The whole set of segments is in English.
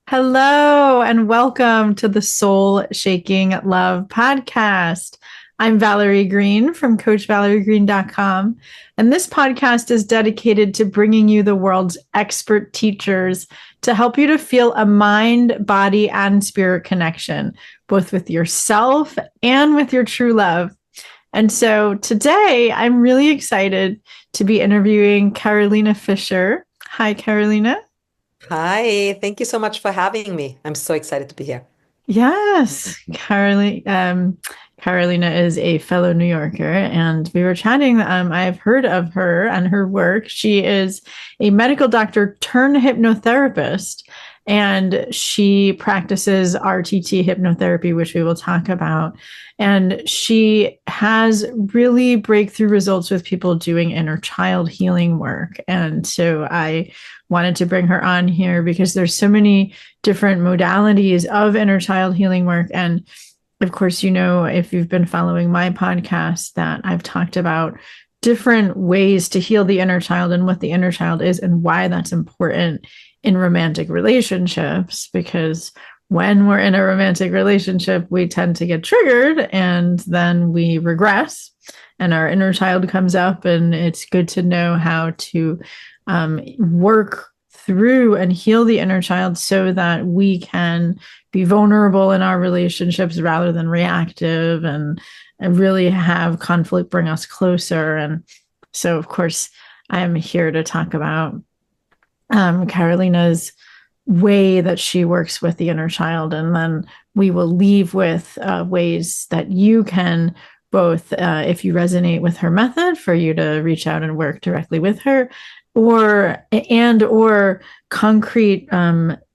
Hello and welcome to the Soul Shaking Love podcast. I'm Valerie Green from CoachValerieGreen.com, and this podcast is dedicated to bringing you the world's expert teachers to help you to feel a mind, body, and spirit connection, both with yourself and with your true love. And so today I'm really excited to be interviewing Carolina Fisher. Hi, Carolina. Hi, thank you so much for having me. I'm so excited to be here. Yes, Carolina is a fellow New Yorker, and we were chatting. I've heard of her and her work. She is a medical doctor turned hypnotherapist, and she practices RTT hypnotherapy, which we will talk about. And she has really breakthrough results with people doing inner child healing work. And so I wanted to bring her on here because there's so many different modalities of inner child healing work. And of course, you know, if you've been following my podcast, that I've talked about different ways to heal the inner child and what the inner child is and why that's important in romantic relationships. Because when we're in a romantic relationship, we tend to get triggered and then we regress and our inner child comes up. And it's good to know how to work through and heal the inner child so that we can be vulnerable in our relationships rather than reactive and really have conflict bring us closer. And so, of course, I'm here to talk about Carolina's way that she works with the inner child. And then we will leave with ways that you can both, if you resonate with her method, for you to reach out and work directly with her, or concrete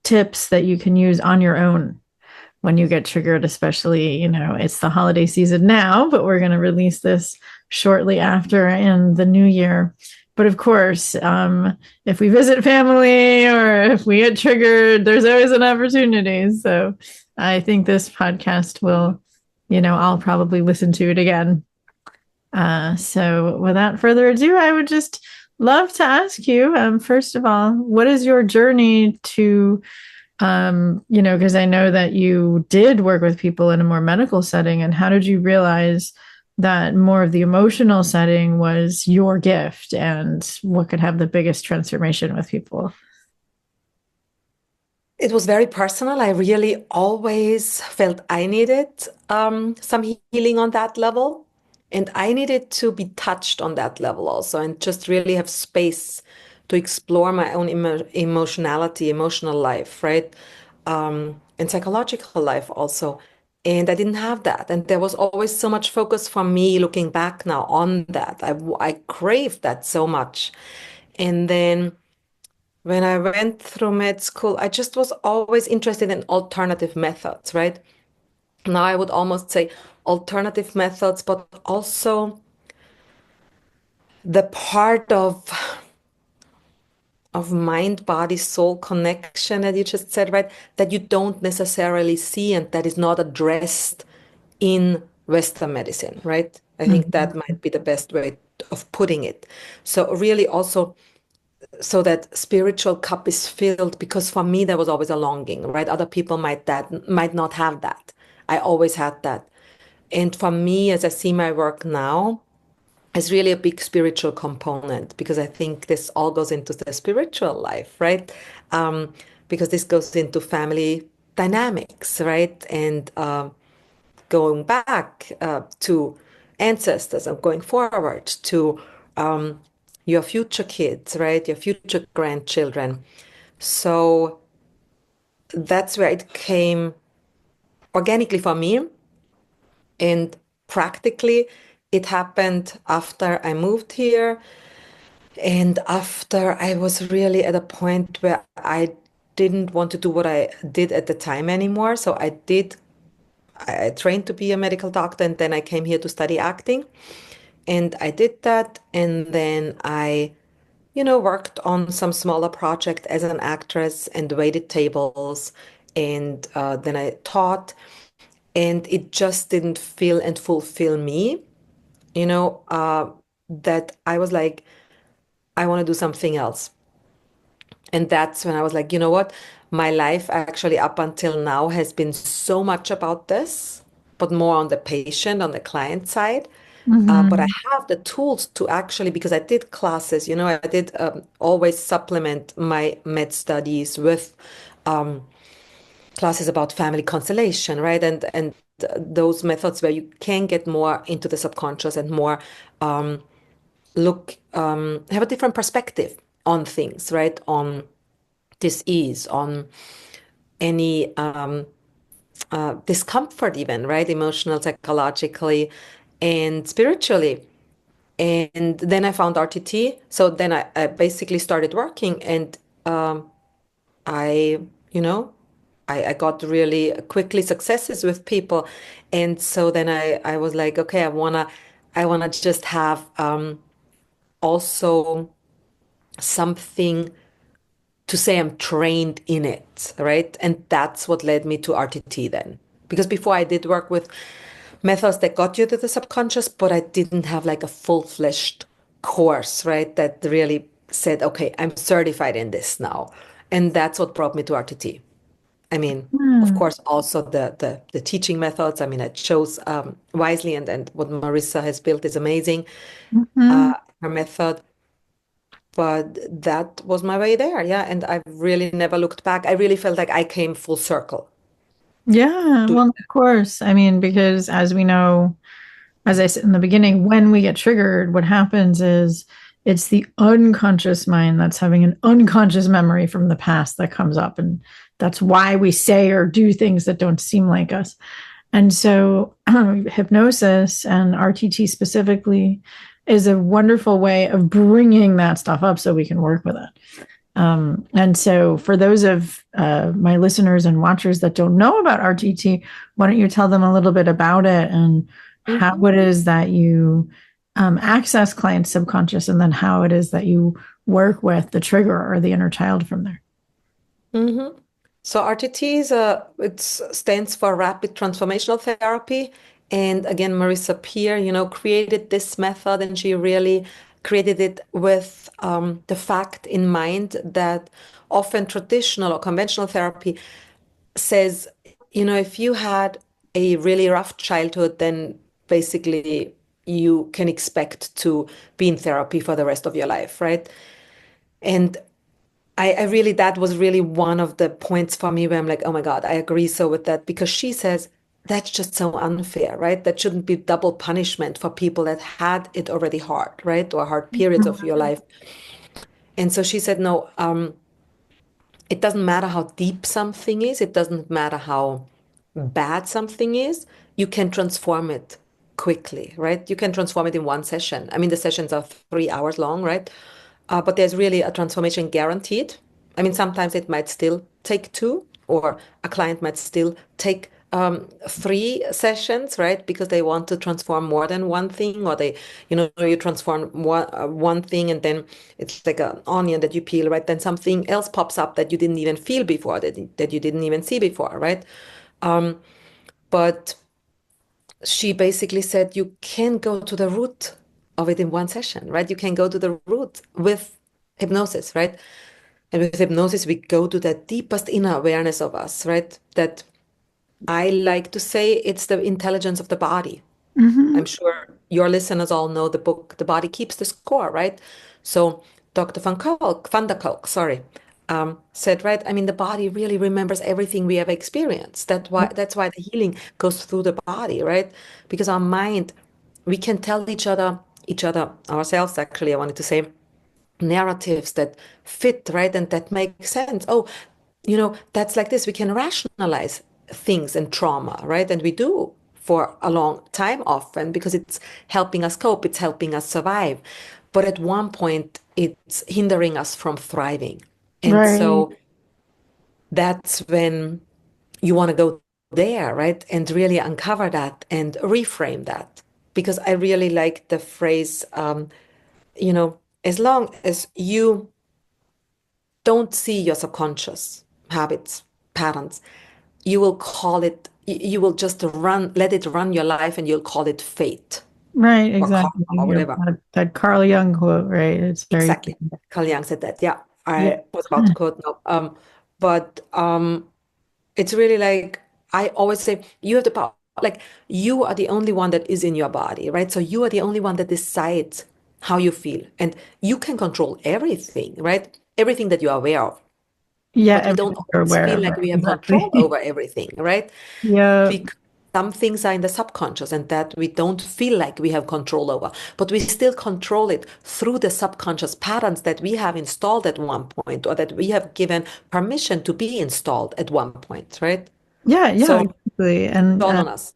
tips that you can use on your own when you get triggered, especially, you know, it's the holiday season now, but we're going to release this shortly after in the new year. But of course, if we visit family or if we get triggered, there's always an opportunity. So I think this podcast will, you know, I'll probably listen to it again. So without further ado, I would just love to ask you, first of all, what is your journey to, you know, because I know that you did work with people in a more medical setting, and how did you realize that more of the emotional setting was your gift and what could have the biggest transformation with people? It was very personal. I really always felt I needed some healing on that level. And I needed to be touched on that level also and just really have space to explore my own emotionality, emotional life, right? And psychological life also. And I didn't have that. And there was always so much focus for me looking back now on that. I craved that so much. And then when I went through med school, I just was always interested in alternative methods, right? Now I would almost say alternative methods, but also the part of mind, body, soul connection that you just said, right? That you don't necessarily see and that is not addressed in Western medicine, right? I think Mhm. that might be the best way of putting it. So really also so that spiritual cup is filled because for me there was always a longing, right? Other people might not have that. I always had that. And for me, as I see my work now, is really a big spiritual component because I think this all goes into the spiritual life, right? Because this goes into family dynamics, right? And going back to ancestors and going forward to your future kids, right? Your future grandchildren. So that's where it came organically for me. And practically, it happened after I moved here and after I was really at a point where I didn't want to do what I did at the time anymore. So I trained to be a medical doctor and then I came here to study acting. And I did that. And then I, worked on some smaller project as an actress and waited tables. And then I taught, and it just didn't feel and fulfill me, you know, uh, that I was like, I want to do something else. And that's when I was like, you know what? my life actually up until now has been so much about this, but more on the patient, on the client side. But I Hmm. have the tools to actually, because I did classes, I did always supplement my med studies with um, classes about family constellation, right? And those methods where you can get more into the subconscious and more um, have a different perspective on things, right? On disease, on any discomfort, even, right? Emotional, psychologically, and spiritually. And then I found RTT. So then I basically started working and I, you know, I got really quickly successes with people. And so then I was like, okay, I wanna just have also something to say I'm trained in it, right? And that's what led me to RTT then. Because before I did work with methods that got you to the subconscious, but I didn't have like a full-fledged course, right? That really said, okay, I'm certified in this now. And that's what brought me to RTT. I mean, of course, also the teaching methods. I mean, I chose wisely, and what Marissa has built is amazing. Hmm. Her method, but that was my way there, yeah. And I've really never looked back. I really felt like I came full circle Yeah, doing well, of course. I mean, because as we know, as I said in the beginning, when we get triggered, what happens is it's the unconscious mind that's having an unconscious memory from the past that comes up. And that's why we say or do things that don't seem like us. And so, hypnosis and RTT specifically is a wonderful way of bringing that stuff up so we can work with it. And so, for those of my listeners and watchers that don't know about RTT, why don't you tell them a little bit about it and how it. it is that you access clients' subconscious, and then how it is that you work with the trigger or the inner child from there? hmm So RTT it stands for Rapid Transformational Therapy. And again, Marissa Peer, created this method, and she really created it with the fact in mind that often traditional or conventional therapy says, if you had a really rough childhood, then basically you can expect to be in therapy for the rest of your life, right? And I really, that was really one of the points for me where I'm like, oh my God, I agree so with that because she says that's just so unfair, right? That shouldn't be double punishment for people that had it already hard, right? Or hard periods of your life. And so she said, no, it doesn't matter how deep something is, it doesn't matter how bad something is, you can transform it quickly, right? You can transform it in one session. I mean, the sessions are 3 hours long, right? But there's really a transformation guaranteed. I mean, sometimes it might still take two, or a client might still take 3 sessions, right? Because they want to transform more than one thing, or you transform one thing and then it's like an onion that you peel, right? Then something else pops up that you didn't even feel before, that you didn't even see before, right? But she basically said you can go to the root of it in one session, right? You can go to the root with hypnosis, right? And with hypnosis, we go to that deepest inner awareness of us, right? That I like to say it's the intelligence of the body. Mm-hmm. I'm sure your listeners all know the book, The Body Keeps the Score, right? So Dr. Van der Kolk, sorry, said, right, I mean, the body really remembers everything we ever experienced. That's why the healing goes through the body, right? Because our mind, we can tell ourselves, actually, I wanted to say, narratives that fit, right? And that make sense. Oh, that's like this. We can rationalize things and trauma, right? And we do for a long time often because it's helping us cope, it's helping us survive. But at one point, it's hindering us from thriving. And Right. so that's when you want to go there, right? And really uncover that and reframe that. Because I really like the phrase, as long as you don't see your subconscious habits, patterns, you will just let it run your life and you'll call it fate Right, or exactly. karma or whatever. That Carl Jung quote, right? It's very, Exactly. Carl Jung said that. Yeah, yeah. I was about to quote now. But it's really like I always say you have the power. Like you are the only one that is in your body, right? So you are the only one that decides how you feel, and you can control everything, right? Everything that you are aware of. Yeah, But we don't everything you're always aware feel of like it. we have control Exactly. over everything, right? Yeah. Because some things are in the subconscious and that we don't feel like we have control over, but we still control it through the subconscious patterns that we have installed at one point or that we have given permission to be installed at one point, right? Yeah, yeah, So exactly. it's And all on us.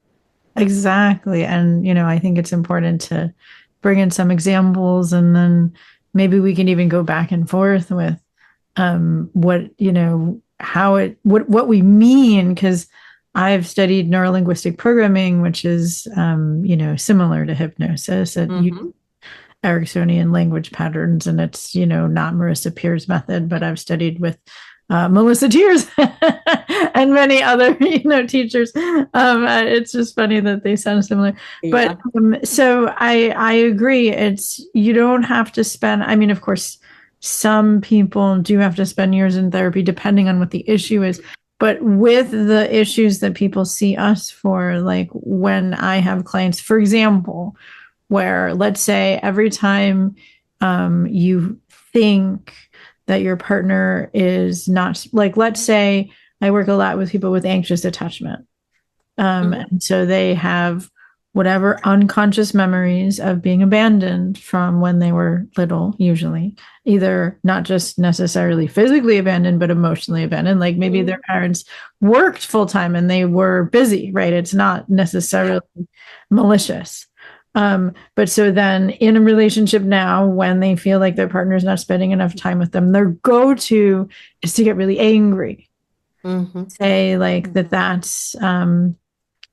exactly. And, I think it's important to bring in some examples and then maybe we can even go back and forth with what, how it what we mean, because I've studied neurolinguistic programming, which is similar to hypnosis. It Hmm. Ericksonian language patterns, and it's not Marissa Peer's method, but I've studied with Melissa Tears and many other teachers. It's just funny that they sound similar, but Yeah. so I agree. It's you don't have to spend. I mean, of course, some people do have to spend years in therapy, depending on what the issue is. But with the issues that people see us for, like when I have clients, for example, where let's say every time you think that your partner is not, like, let's say I work a lot with people with anxious attachment. Hmm. And so they have whatever unconscious memories of being abandoned from when they were little, usually, either not just necessarily physically abandoned, but emotionally abandoned. Like maybe their parents worked full time and they were busy, right? It's not Yeah. necessarily malicious. But so then in a relationship now, when they feel like their partner's not spending enough time with them, their go to is to get really angry. Hmm. Say like that's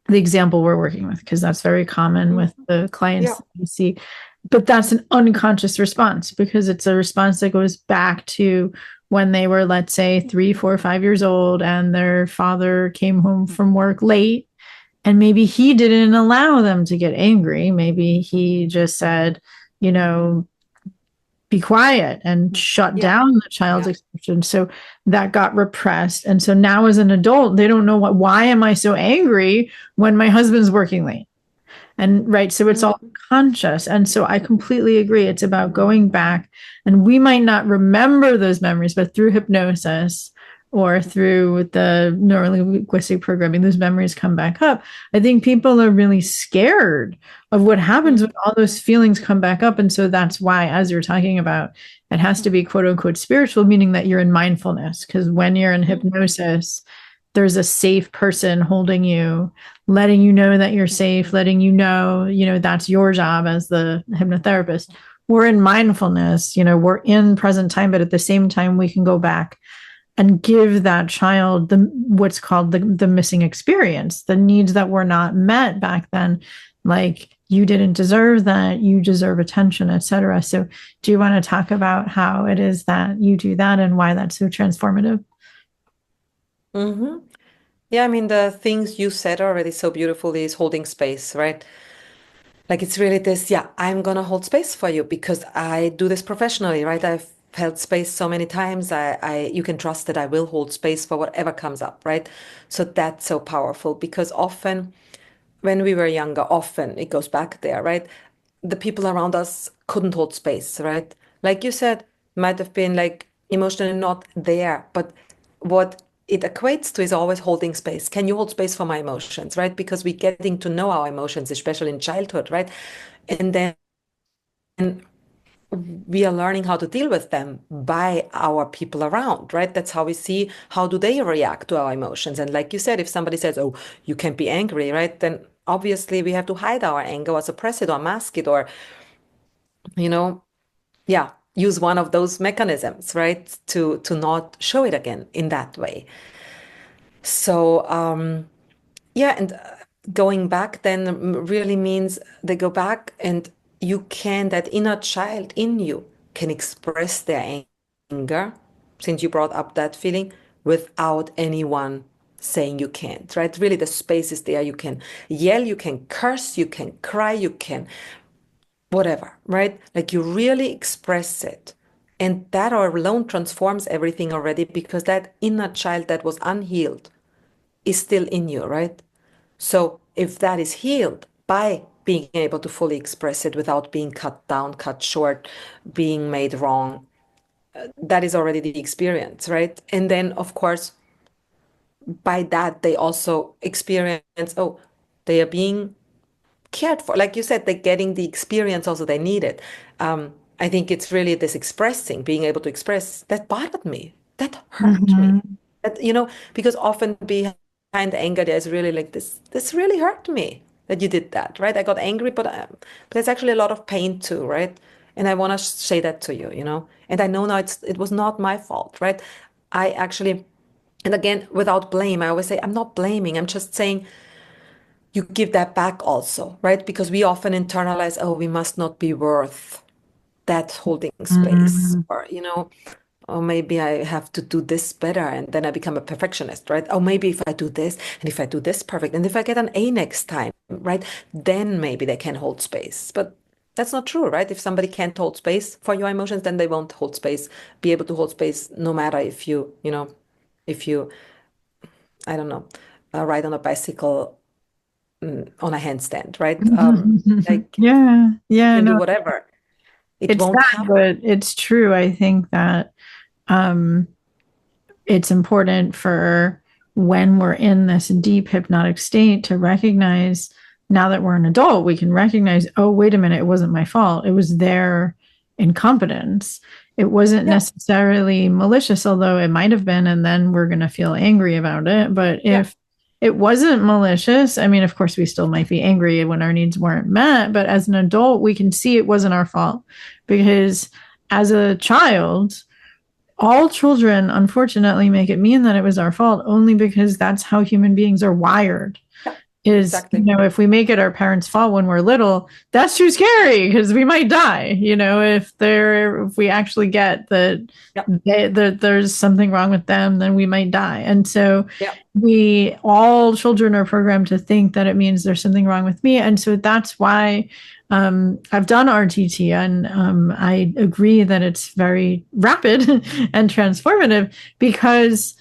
the example we're working with, because that's very common with the clients Yeah. that you see. But that's an unconscious response because it's a response that goes back to when they were, let's say, 3, 4, 5 years old and their father came home from work late, and maybe he didn't allow them to get angry. Maybe he just said, you know, be quiet and shut Yeah. down the child's Yeah. expression. So that got repressed. And so now as an adult, they don't know why am I so angry when my husband's working late? And right. So it's all Mhm. conscious. And so I completely agree. It's about going back, and we might not remember those memories, but through hypnosis or through the neurolinguistic programming, those memories come back up. I think people are really scared of what happens when all those feelings come back up. And so that's why, as you're talking about, it has to be quote unquote spiritual, meaning that you're in mindfulness. Because when you're in hypnosis, there's a safe person holding you, letting you know that you're safe, letting that's your job as the hypnotherapist. We're in mindfulness, we're in present time, but at the same time, we can go back and give that child the what's called the missing experience, the needs that were not met back then, like you didn't deserve that, you deserve attention, etc. So do you want to talk about how it is that you do that and why that's so transformative? Hmm. Yeah, I mean, the things you said already so beautifully is holding space, right? Like it's really this, yeah, I'm gonna hold space for you because I do this professionally, right? I've held space so many times. You can trust that I will hold space for whatever comes up, right? So that's so powerful because often when we were younger, often it goes back there, right? The people around us couldn't hold space, right? Like you said, might have been like emotionally not there, but what it equates to is always holding space. Can you hold space for my emotions, right? Because we're getting to know our emotions, especially in childhood, right? And then we are learning how to deal with them by our people around, right? That's how we see how do they react to our emotions. And like you said, if somebody says, "Oh, you can't be angry," right? Then obviously we have to hide our anger or suppress it or mask it or, you know, yeah, use one of those mechanisms, right? To not show it again in that way. So, yeah, and going back then really means they go back and you can, that inner child in you can express their anger, since you brought up that feeling, without anyone saying you can't, right? Really, the space is there. You can yell, you can curse, you can cry, you can whatever, right? Like you really express it. And that alone transforms everything already because that inner child that was unhealed is still in you, right? So if that is healed by being able to fully express it without being cut down, cut short, being made wrong, that is already the experience, right? And then, of course, by that, they also experience, oh, they are being cared for. Like you said, they're getting the experience also they needed. I think it's really this expressing, being able to express that bothered me, that hurt me. Mhm. That, because often behind anger, there's really like this really hurt me that you did that, right? I got angry, but there's actually a lot of pain too, right? And I want to say that to you, And I know now it was not my fault, right? I actually, and again, without blame, I always say, I'm not blaming. I'm just saying you give that back also, right? Because we often internalize, oh, we must not be worth that holding space, Mhm. or, oh, maybe I have to do this better. And then I become a perfectionist, right? Oh, maybe if I do this and if I do this perfect, and if I get an A next time, right? Then maybe they can hold space. But that's not true, right? If somebody can't hold space for your emotions, then they won't hold space, be able to hold space no matter if you, I don't know, ride on a bicycle on a handstand, right? Like Yeah, you yeah, can do no, whatever. It it's won't sad, happen. but it's true. I think that um it's important for when we're in this deep hypnotic state to recognize, now that we're an adult, we can recognize, oh, wait a minute, it wasn't my fault. It was their incompetence. It wasn't Yeah, necessarily malicious, although it might have been, and then we're going to feel angry about it. But yeah, if it wasn't malicious, I mean, of course, we still might be angry when our needs weren't met, but as an adult, we can see it wasn't our fault because as a child, all children unfortunately make it mean that it was our fault only because that's how human beings are wired. yeah, Is, exactly. if we make it our parents' fault when we're little, that's too scary because we might die. If we actually get that, Yeah, that there's something wrong with them, then we might die. And so yeah, we all children are programmed to think that it means there's something wrong with me. And so that's why I've done RTT, and I agree that it's very rapid and transformative because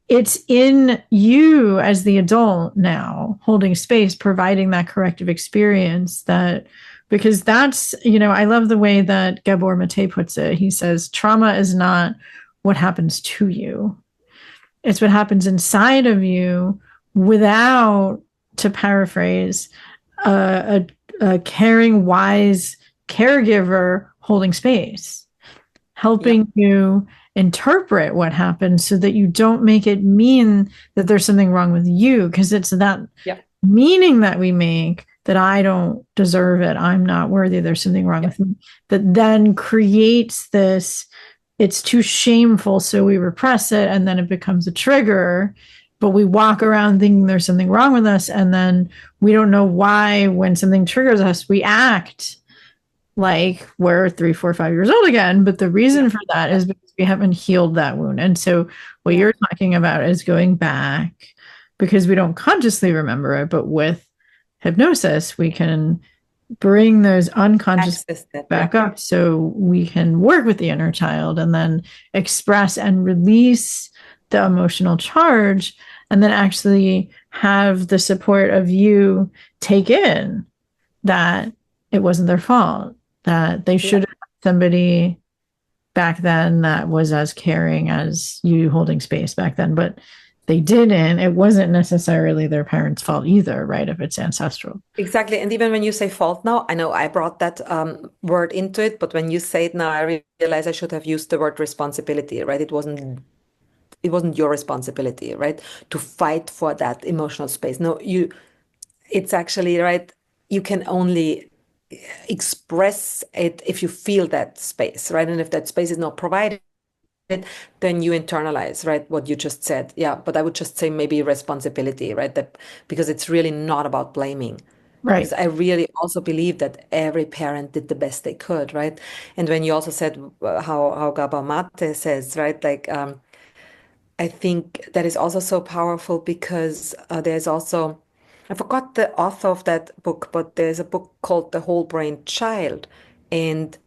it's in you as the adult now holding space, providing that corrective experience, that because that's, I love the way that 𝐊𝐵𝐲𝐻𝐿 puts it. He says trauma is not what happens to you, it's what happens inside of you without, to paraphrase, a caring, wise caregiver holding space, yeah, helping you interpret what happened so that you don't make it mean that there's something wrong with you, because it's that yeah, meaning that we make, that I don't deserve it, I'm not worthy, there's something wrong yeah, with me, that then creates this, it's too shameful, so we repress it, and then it becomes a trigger, but we walk around thinking there's something wrong with us, and then we don't know why, when something triggers us, we act like we're 3, 4, 5 years old again. But the yeah, reason for that yeah, is because we haven't healed that wound. And so what yeah. you're talking about is going back, because we don't consciously remember it, but with hypnosis, we can bring those unconscious Access that. Yeah, back up so we can work with the inner child and then express and release the emotional charge, and then actually have the support of you take in that it wasn't their fault, that they yeah. should have somebody back then that was as caring as you holding space back then, but they didn't. It wasn't necessarily their parents' fault either, right? If it's ancestral. Exactly. And even when you say fault now, I know I brought that word into it, but when you say it now, I realize I should have used the word responsibility, right? It wasn't your responsibility, right? To fight for that emotional space. No, it's actually right. You can only express it if you feel that space, right? And if that space is not provided, then you internalize, right? What you just said. Yeah, but I would just say maybe responsibility, right? That because it's really not about blaming. Right. Because I really also believe that every parent did the best they could, right? And when you also said how 𝐊𝐵𝐲𝐻𝐿 says, right? Like I think that is also so powerful because there's also, I forgot the author of that book, but there's a book called The Whole Brain Child. And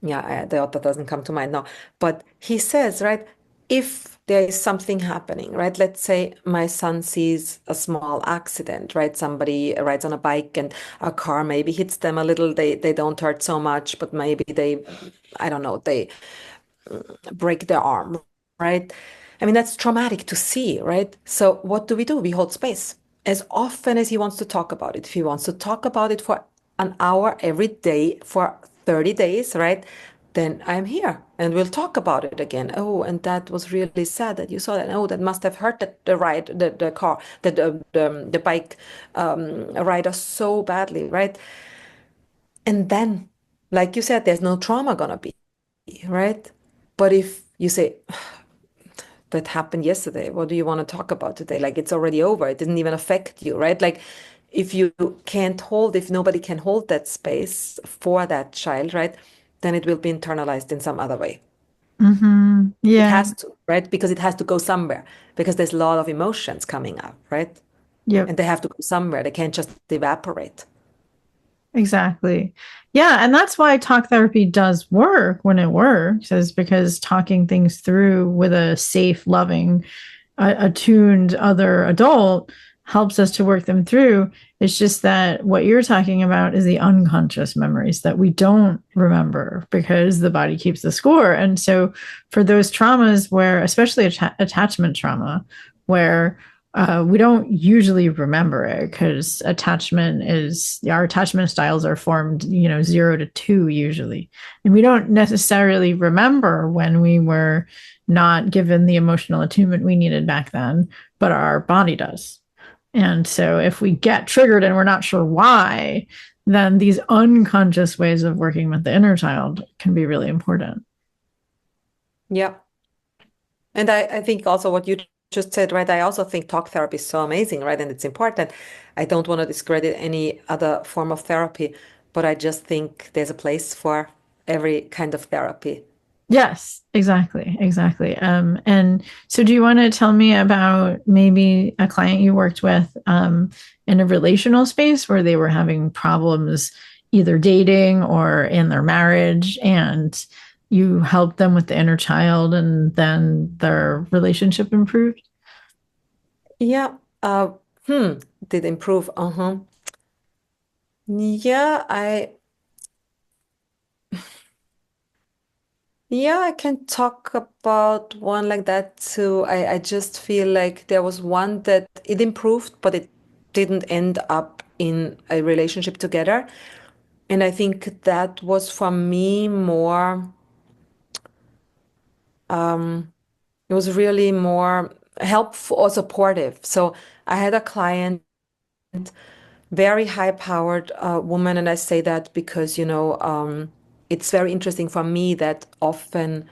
Yeah, the author doesn't come to mind now. But he says, right, if there is something happening, right, let's say my son sees a small accident, right? Somebody rides on a bike and a car maybe hits them a little. They don't hurt so much, but maybe they, I don't know, they break their arm, right? I mean, that's traumatic to see, right? So what do? We hold space as often as he wants to talk about it. If he wants to talk about it for an hour every day for 30 days, right? Then I'm here and we'll talk about it again. Oh, and that was really sad that you saw that. Oh, that must have hurt the ride, the car, the bike rider so badly, right? And then, like you said, there's no trauma gonna be, right? But if you say, that happened yesterday. What do you want to talk about today? Like it's already over. It didn't even affect you, right? Like if you can't hold, if nobody can hold that space for that child, right? Then it will be internalized in some other way. It Yeah. has to, right? Because it has to go somewhere because there's a lot of emotions coming up, right? Yep. And they have to go somewhere. They can't just evaporate. Exactly. Yeah. And that's why talk therapy does work when it works, is because talking things through with a safe, loving, attuned other adult helps us to work them through. It's just that what you're talking about is the unconscious memories that we don't remember because the body keeps the score. And so, for those traumas where, especially attachment trauma, where we don't usually remember it because attachment is our attachment styles are formed, 0 to 2 usually. And we don't necessarily remember when we were not given the emotional attunement we needed back then, but our body does. And so if we get triggered and we're not sure why, then these unconscious ways of working with the inner child can be really important. Yeah. And I think also what you just said, right? I also think talk therapy is so amazing, right? And it's important. I don't want to discredit any other form of therapy, but I just think there's a place for every kind of therapy. Yes, exactly, exactly. And so do you want to tell me about maybe a client you worked with in a relational space where they were having problems either dating or in their marriage, and you helped them with the inner child and then their relationship improved? Yeah. Hmm. Did improve. Uh-huh. Yeah, I can talk about one like that too. I just feel like there was one that it improved, but it didn't end up in a relationship together. And I think that was for me more, it was really more helpful or supportive. So I had a client, very high-powered woman, and I say that because, it's very interesting for me that often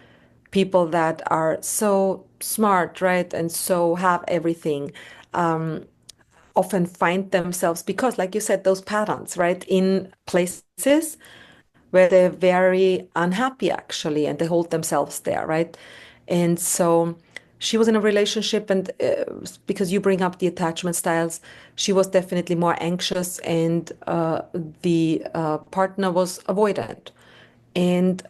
people that are so smart, right, and so have everything, often find themselves because, like you said, those patterns, right, in places where they're very unhappy actually, and they hold themselves there, right? And so she was in a relationship, and because you bring up the attachment styles, she was definitely more anxious, and the partner was avoidant. And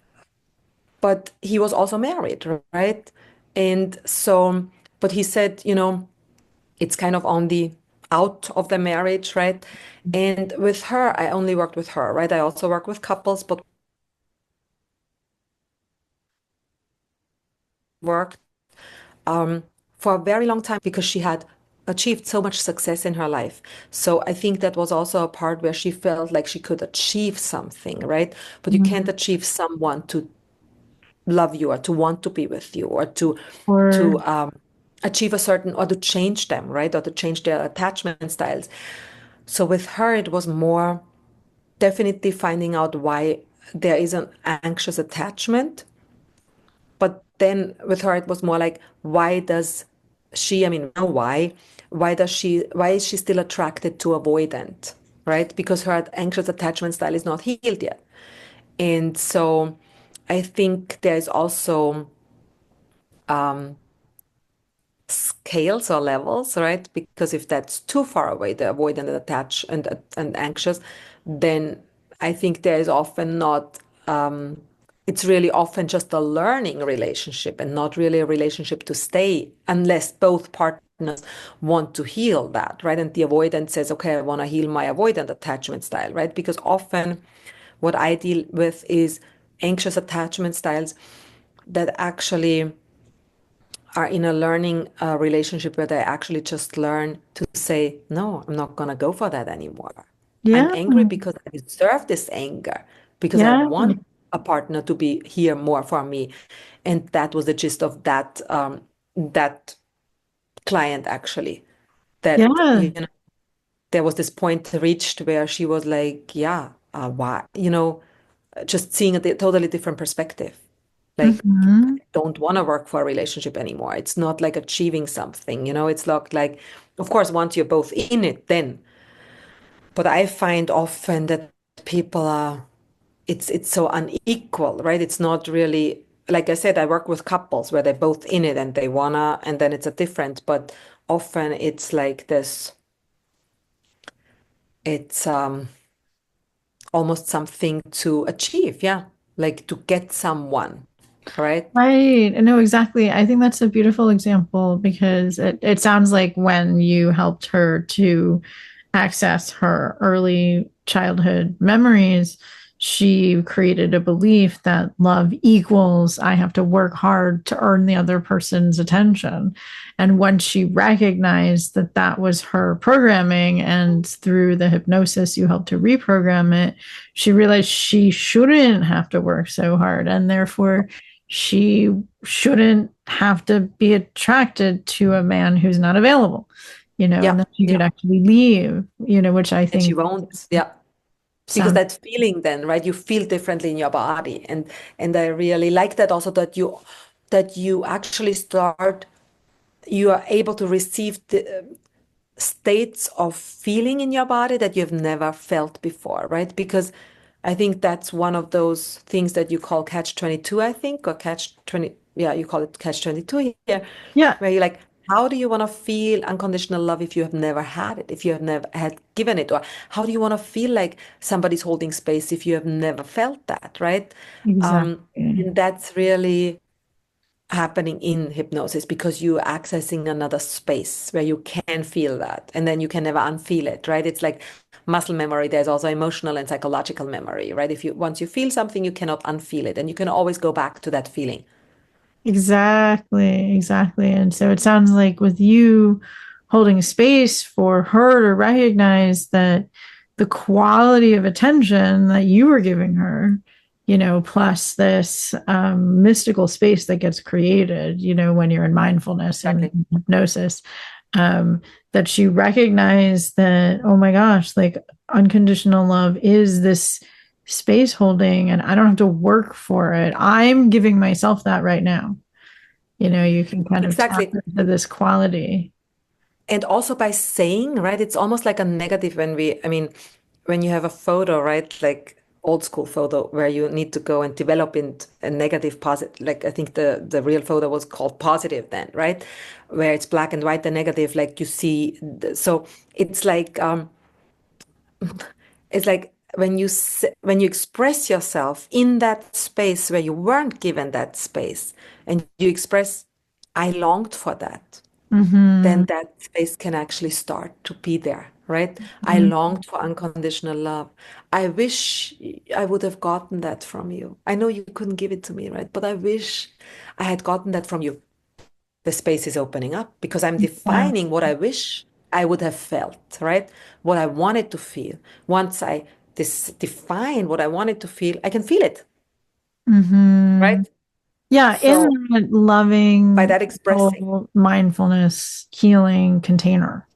but he was also married, right? And so, but he said, it's kind of on the out of the marriage, right? And with her, I only worked with her, right? I also work with couples, but worked for a very long time because she had achieved so much success in her life. So I think that was also a part where she felt like she could achieve something, right? But you can't Mhm. achieve someone to love you or to want to be with you or Or to achieve a certain or to change them, right? Or to change their attachment styles. So with her, it was more definitely finding out why there is an anxious attachment. But then with her, it was more like, why does she, I mean, why is she still attracted to avoidant, right? Because her anxious attachment style is not healed yet. And so I think there's also scales or levels, right? Because if that's too far away, the avoidant and attached and anxious, then I think there is often not it's really often just a learning relationship and not really a relationship to stay unless both partners want to heal that, right? And the avoidant says, okay, I want to heal my avoidant attachment style, right? Because often what I deal with is anxious attachment styles that actually are in a learning relationship where they actually just learn to say, no, I'm not going to go for that anymore. I'm Yeah. angry because I deserve this anger, because I Yeah. want a partner to be here more for me. And that was the gist of that client actually, that, Yeah. you know, there was this point reached where she was like, yeah, why, just seeing a totally different perspective. Like, Hmm. don't want to work for a relationship anymore. It's not like achieving something, it's not like, of course, once you're both in it, then. But I find often that people are, it's so unequal, right? It's not really, like I said, I work with couples where they're both in it and they wanna, and then it's a different, but often it's like this, it's almost something to achieve, yeah, like to get someone, right? Right. I know exactly. I think that's a beautiful example because it sounds like when you helped her to access her early childhood memories, she created a belief that love equals I have to work hard to earn the other person's attention. And once she recognized that that was her programming, and through the hypnosis, you helped to reprogram it, she realized she shouldn't have to work so hard. And therefore, she shouldn't have to be attracted to a man who's not available, and Yeah, that she could yeah. actually leave, which I And she think won't, yeah. Because sounds. that feeling then, right? You feel differently in your body. And I really like that also that you actually start, you are able to receive the states of feeling in your body that you've never felt before, right? Because I think that's one of those things that you call catch 22, I think, or catch 20, yeah, you call it catch 22 here, Yeah, where you're like, how do you want to feel unconditional love if you have never had it, if you have never had given it? Or how do you want to feel like somebody's holding space if you have never felt that, right? exactly. And that's really happening in hypnosis because you're accessing another space where you can feel that and then you can never unfeel it, right? It's like muscle memory. There's also emotional and psychological memory, right? If you once you feel something, you cannot unfeel it and you can always go back to that feeling. Exactly, exactly. And so it sounds like with you holding space for her to recognize that the quality of attention that you were giving her, plus this mystical space that gets created, when you're in mindfulness and Exactly. hypnosis, um, that she recognized that, oh my gosh, like unconditional love is this space holding and I don't have to work for it. I'm giving myself that right now. You can kind of tap Exactly. into this quality. And also by saying, right, it's almost like a negative I mean, when you have a photo, right, like old school photo where you need to go and develop in a negative positive, like I think the real photo was called positive then, right? Where it's black and white, the negative, like you see, so it's like, when you express yourself in that space where you weren't given that space and you express, I longed for that, then Mm-hmm. that space can actually start to be there, right? I longed for unconditional love. I wish I would have gotten that from you. I know you couldn't give it to me, right? But I wish I had gotten that from you. The space is opening up because I'm Yeah. defining what I wish I would have felt, right? What I wanted to feel. Once I define what I wanted to feel, I can feel it, Mm-hmm. right? Yeah, in So that by loving, that expressing, full mindfulness, healing container,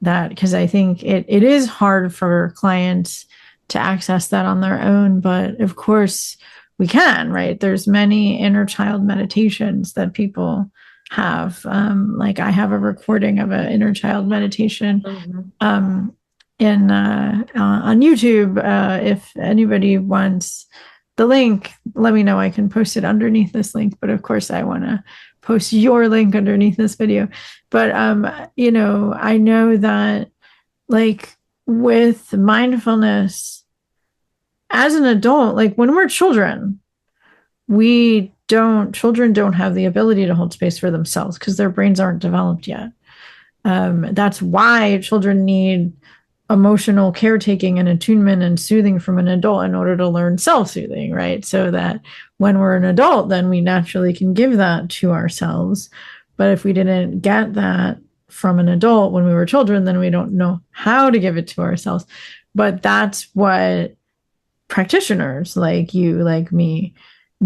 that because I think it is hard for clients to access that on their own, but of course we can, right? There's many inner child meditations that people have. Like I have a recording of an inner child meditation mhm. um, in on YouTube. If anybody wants the link, let me know. I can post it underneath this link. But of course, I want to post your link underneath this video. But I know that like with mindfulness as an adult, like when we're children, children don't have the ability to hold space for themselves because their brains aren't developed yet. That's why children need emotional caretaking and attunement and soothing from an adult in order to learn self-soothing, right? So that when we're an adult, then we naturally can give that to ourselves. But if we didn't get that from an adult when we were children, then we don't know how to give it to ourselves. But that's what practitioners like you, like me,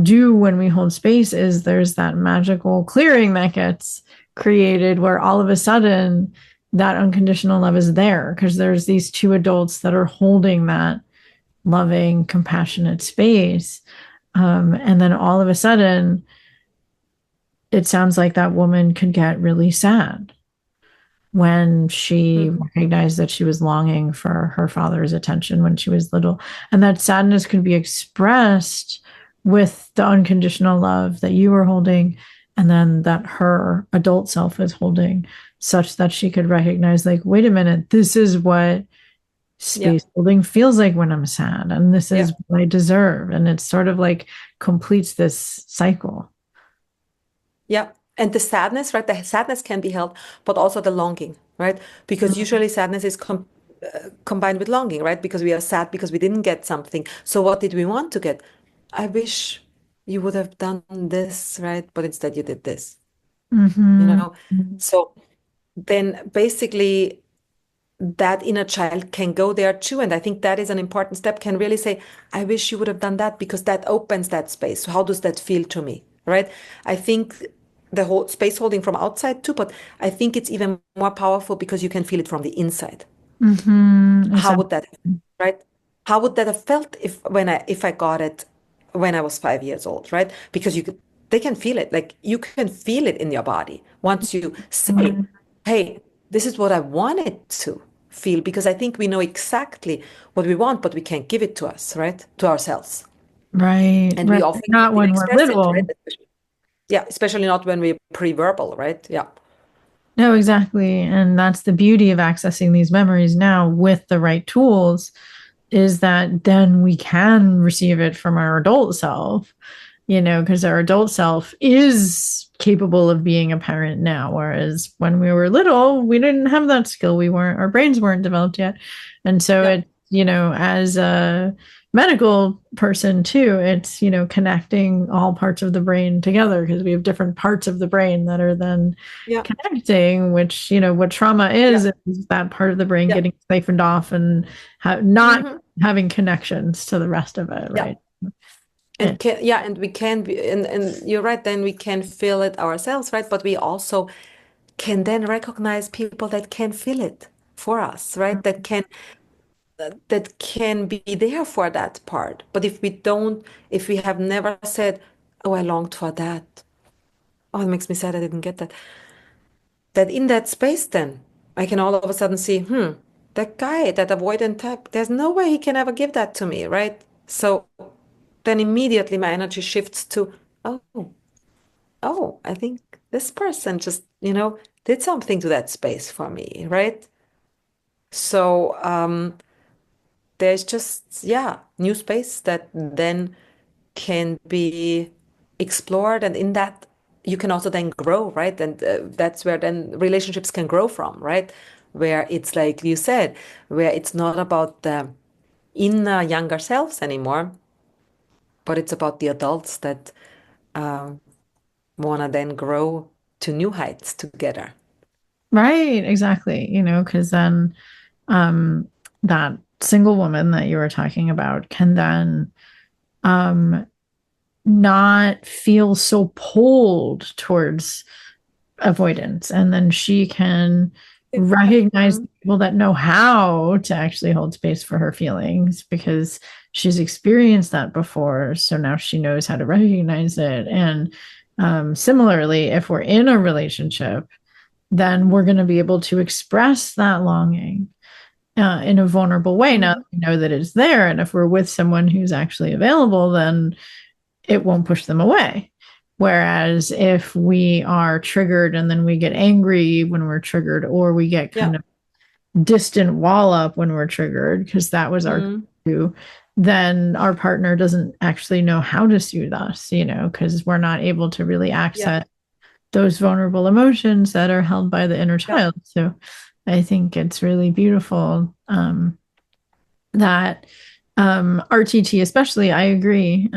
do when we hold space. Is there's that magical clearing that gets created where all of a sudden that unconditional love is there because there's these two adults that are holding that loving, compassionate space. And then all of a sudden, it sounds like that woman could get really sad when she recognized that she was longing for her father's attention when she was little. And that sadness could be expressed with the unconditional love that you were holding, and then that her adult self is holding, such that she could recognize, like, wait a minute, this is what space holding feels like when I'm sad, and this is what I deserve. And it's sort of like completes this cycle. Yeah. And the sadness, right? The sadness can be held, but also the longing, right? Because usually sadness is combined with longing, right? Because we are sad because we didn't get something. So what did we want to get? I wish you would have done this, right? But instead you did this, you know? So then basically that inner child can go there too. And I think that is an important step, can really say, I wish you would have done that, because that opens that space. So how does that feel to me, right? I think the whole space holding from outside too, but I think it's even more powerful because you can feel it from the inside. How would that, right? How would that have felt if I got it when I was 5 years old, right? Because they can feel it. Like you can feel it in your body once you say, hey, this is what I wanted to feel, because I think we know exactly what we want, but we can't give it to us, right? To ourselves. Right. And we often not when we're express it, little. right? Yeah, especially not when we're pre-verbal, right? Yeah. No, exactly. And that's the beauty of accessing these memories now with the right tools, is that then we can receive it from our adult self, because our adult self is capable of being a parent now. Whereas when we were little, we didn't have that skill. Our brains weren't developed yet. And so as a medical person too, it's, connecting all parts of the brain together, because we have different parts of the brain that are then connecting, which, what trauma is that part of the brain getting siphoned off and not having connections to the rest of it, right? And and we can be, and you're right, then we can feel it ourselves, right? But we also can then recognize people that can feel it for us, right? That can be there for that part. But if we have never said, oh, I longed for that. Oh, it makes me sad I didn't get that. That in that space, then I can all of a sudden see, that guy, that avoidant type, there's no way he can ever give that to me, right? So then immediately my energy shifts to, oh, I think this person just, did something to that space for me, right? So there's just, new space that then can be explored. And in that, you can also then grow, right? And that's where then relationships can grow from, right? Where it's like you said, where it's not about the inner younger selves anymore, but it's about the adults that want to then grow to new heights together. Right, exactly. Because then that single woman that you were talking about can then not feel so pulled towards avoidance. And then she can recognize people that know how to actually hold space for her feelings, because she's experienced that before. So now she knows how to recognize it. And similarly, if we're in a relationship, then we're going to be able to express that longing in a vulnerable way. Now that we know that it's there. And if we're with someone who's actually available, then it won't push them away. Whereas if we are triggered and then we get angry when we're triggered, or we get kind of distant wall up when we're triggered, because that was our cue, then our partner doesn't actually know how to soothe us, because we're not able to really Yeah. access those vulnerable emotions that are held by the inner Yeah. child. So I think it's really beautiful that RTT, especially, I agree,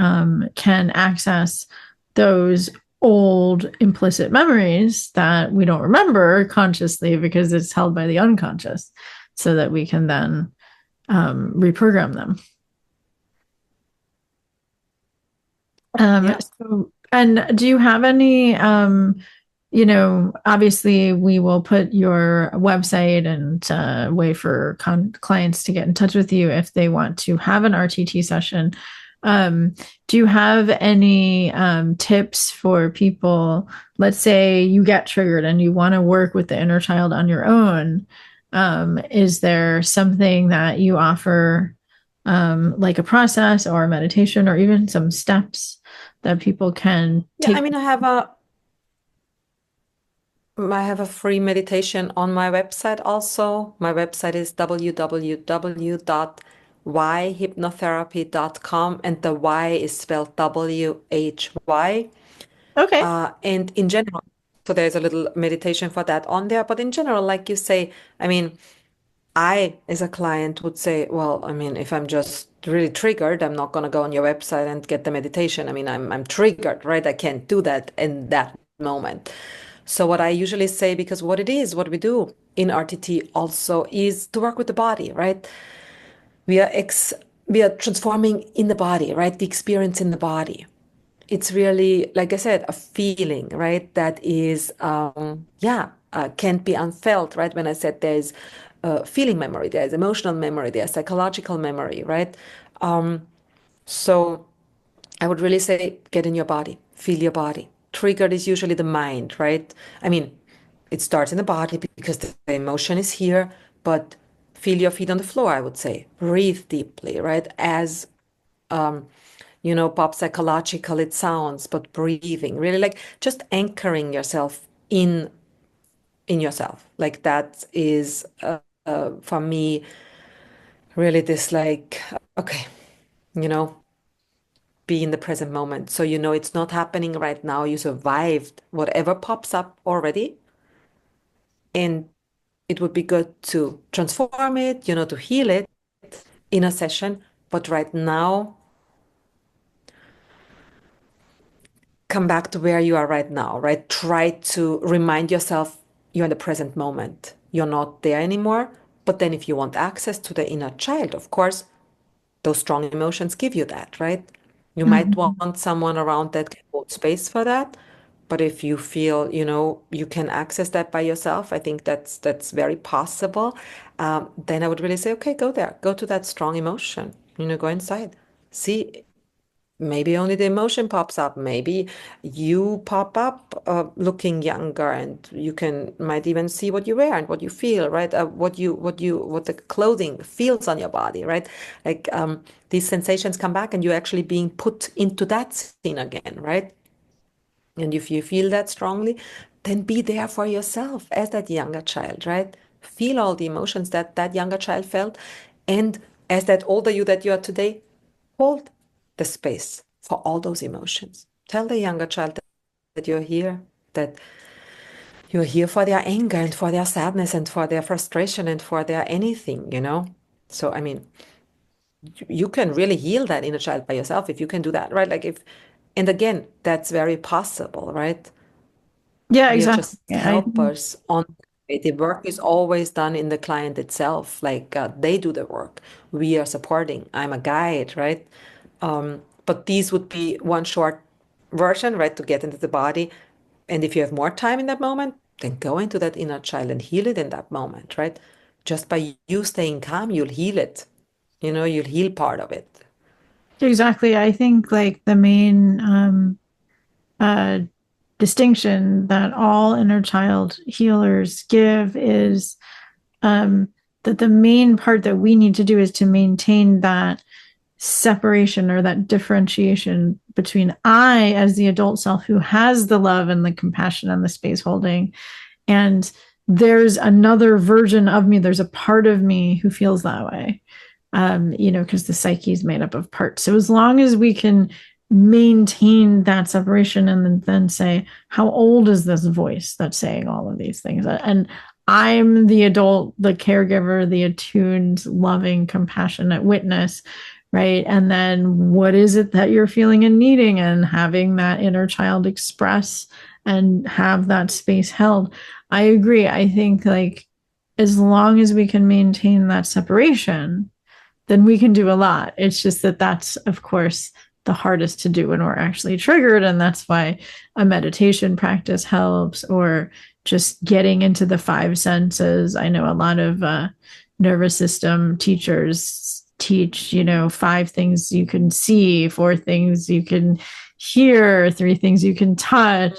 can access those old implicit memories that we don't remember consciously because it's held by the unconscious, so that we can then reprogram them. Yeah. And do you have any, obviously we will put your website and way for clients to get in touch with you if they want to have an RTT session. Do you have any tips for people? Let's say you get triggered and you want to work with the inner child on your own. Is there something that you offer, like a process or a meditation or even some steps that people can Yeah, take? I mean, I have a free meditation on my website also. My website is www.whyhypnotherapy.com, and the Y is spelled WHY. Okay. And in general, so there's a little meditation for that on there. But in general, like you say, I mean, I, as a client, would say, well, I mean, if I'm just really triggered, I'm not going to go on your website and get the meditation. I mean, I'm triggered, right? I can't do that in that moment. So what I usually say, because what it is, what we do in RTT also is to work with the body, right? We are we are transforming in the body, right? The experience in the body. It's really, like I said, a feeling, right? That is, can't be unfelt, right? When I said there's feeling memory, there's emotional memory, there's psychological memory, right? So I would really say get in your body, feel your body. Triggered is usually the mind, right? I mean, it starts in the body because the emotion is here, but feel your feet on the floor, I would say. Breathe deeply, right? As pop psychological it sounds, but breathing, really like just anchoring yourself in yourself. Like that is for me really this like, okay, you know, be in the present moment. So you know it's not happening right now. You survived whatever pops up already. And it would be good to transform it, to heal it in a session. But right now, come back to where you are right now, right? Try to remind yourself you're in the present moment. You're not there anymore. But then if you want access to the inner child, of course, those strong emotions give you that, right? You might Mhm. want someone around that can hold space for that. But if you feel, you can access that by yourself, I think that's very possible. Then I would really say, okay, go there, go to that strong emotion, go inside. See, maybe only the emotion pops up. Maybe you pop up looking younger, and you might even see what you wear and what you feel, right? What the clothing feels on your body, right? Like these sensations come back, and you're actually being put into that scene again, right? And if you feel that strongly, then be there for yourself as that younger child, right? Feel all the emotions that that younger child felt. And as that older you that you are today, hold the space for all those emotions. Tell the younger child that you're here, that you're here for their anger and for their sadness and for their frustration and for their anything. So, I mean, you can really heal that inner child by yourself if you can do that, right? And again, that's very possible, right? Yeah, We are exactly. just I think, helpers on the way. The work is always done in the client itself. Like they do the work. We are supporting. I'm a guide, right? But these would be one short version, right, to get into the body. And if you have more time in that moment, then go into that inner child and heal it in that moment, right? Just by you staying calm, you'll heal it. You'll heal part of it. exactly. I think like the main uh, distinction that all inner child healers give is um, that the main part that we need to do is to maintain that separation or that differentiation between I, as the adult self who has the love and the compassion and the space holding, and there's another version of me, there's a part of me who feels that way. because the psyche is made up of parts. So as long as we can maintain that separation and then say, how old is this voice that's saying all of these things? And I'm the adult, the caregiver, the attuned, loving, compassionate witness, right? And then what is it that you're feeling and needing, and having that inner child express and have that space held. I agree. I think like as long as we can maintain that separation, then we can do a lot. It's just that that's, of course, the hardest to do when we're actually triggered. And that's why a meditation practice helps, or just getting into the five senses. I know a lot of nervous system teachers teach, 5 things you can see, 4 things you can hear, 3 things you can touch,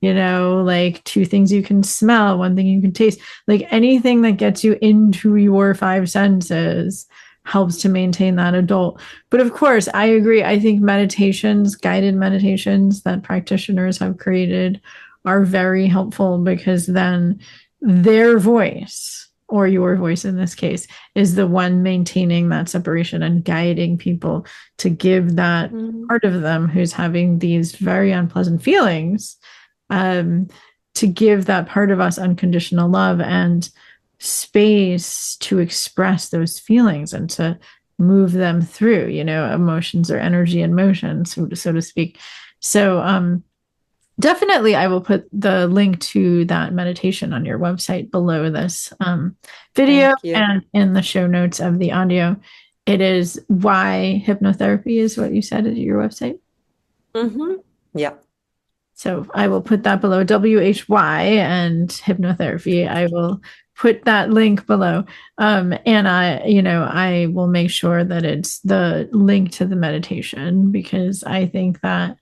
like 2 things you can smell, 1 thing you can taste, like anything that gets you into your 5 senses helps to maintain that adult. But of course, I agree. I think meditations, guided meditations that practitioners have created are very helpful, because then their voice, or your voice in this case, is the one maintaining that separation and guiding people to give that part of them who's having these very unpleasant feelings, to give that part of us unconditional love and space to express those feelings and to move them through, emotions or energy in motion, so to speak. So definitely I will put the link to that meditation on your website below this video and in the show notes of the audio. It is Why Hypnotherapy is what you said at your website. Yeah. So I will put that below, WHY and hypnotherapy. I will put that link below. And I will make sure that it's the link to the meditation, because I think that,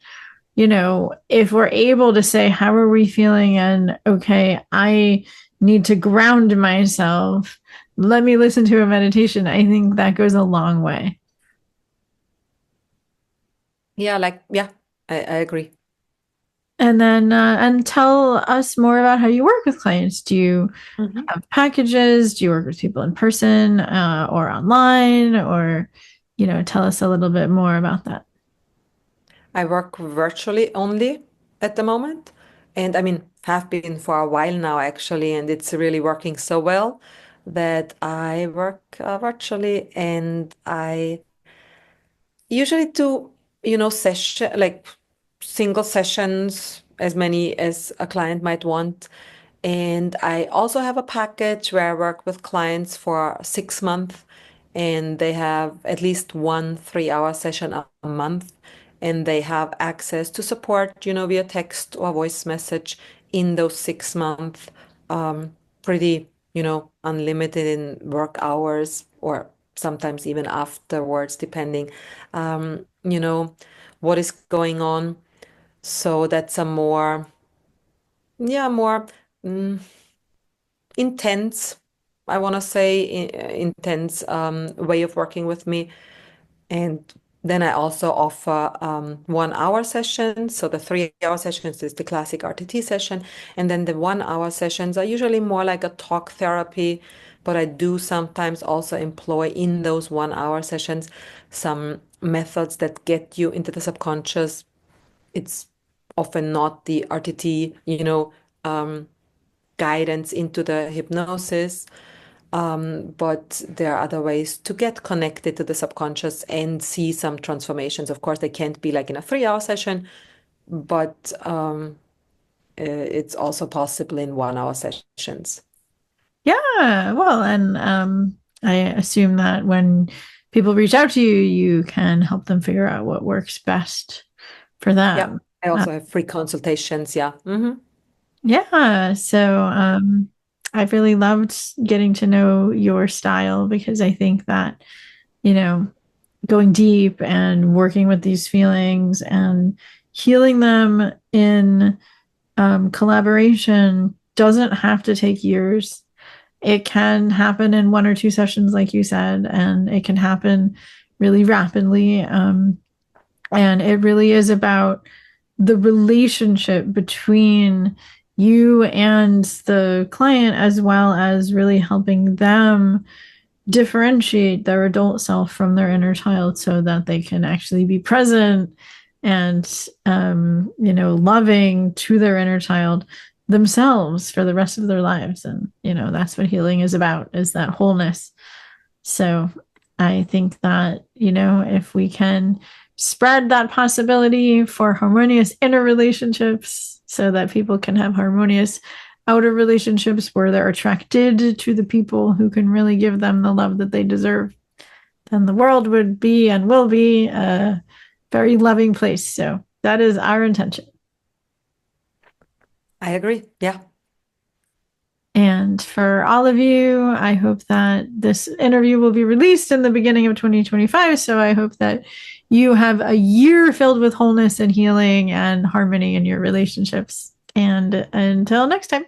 if we're able to say, how are we feeling? And okay, I need to ground myself. Let me listen to a meditation. I think that goes a long way. Yeah, I agree. And then, and tell us more about how you work with clients. Do you have packages? Do you work with people in person or online? Or, tell us a little bit more about that. I work virtually only at the moment. And I mean, have been for a while now, actually. And it's really working so well that I work virtually, and I usually do, session like single sessions, as many as a client might want. And I also have a package where I work with clients for 6 months, and they have at least 1 3-hour session a month, and they have access to support, via text or voice message in those 6 months. Pretty, unlimited in work hours, or sometimes even afterwards, depending, what is going on. So that's a more, yeah, more intense, I want to say, intense way of working with me. And then I also offer 1-hour sessions. So the 3-hour sessions is the classic RTT session. And then the 1-hour sessions are usually more like a talk therapy, but I do sometimes also employ in those 1-hour sessions some methods that get you into the subconscious. It's often not the RTT, guidance into the hypnosis. But there are other ways to get connected to the subconscious and see some transformations. Of course, they can't be like in a 3-hour session, but it's also possible in 1-hour sessions. Yeah, well, and I assume that when people reach out to you, you can help them figure out what works best for them. Yeah, I also have free consultations. Yeah. Yeah. So I've really loved getting to know your style, because I think that, going deep and working with these feelings and healing them in collaboration doesn't have to take years. It can happen in 1 or 2 sessions, like you said, and it can happen really rapidly. And it really is about the relationship between you and the client, as well as really helping them differentiate their adult self from their inner child so that they can actually be present and loving to their inner child themselves for the rest of their lives. And that's what healing is about, is that wholeness. So I think that if we can spread that possibility for harmonious inner relationships so that people can have harmonious outer relationships where they're attracted to the people who can really give them the love that they deserve, then the world would be and will be a very loving place. So that is our intention. I agree. Yeah. And for all of you, I hope that this interview will be released in the beginning of 2025. So I hope that you have a year filled with wholeness and healing and harmony in your relationships. And until next time.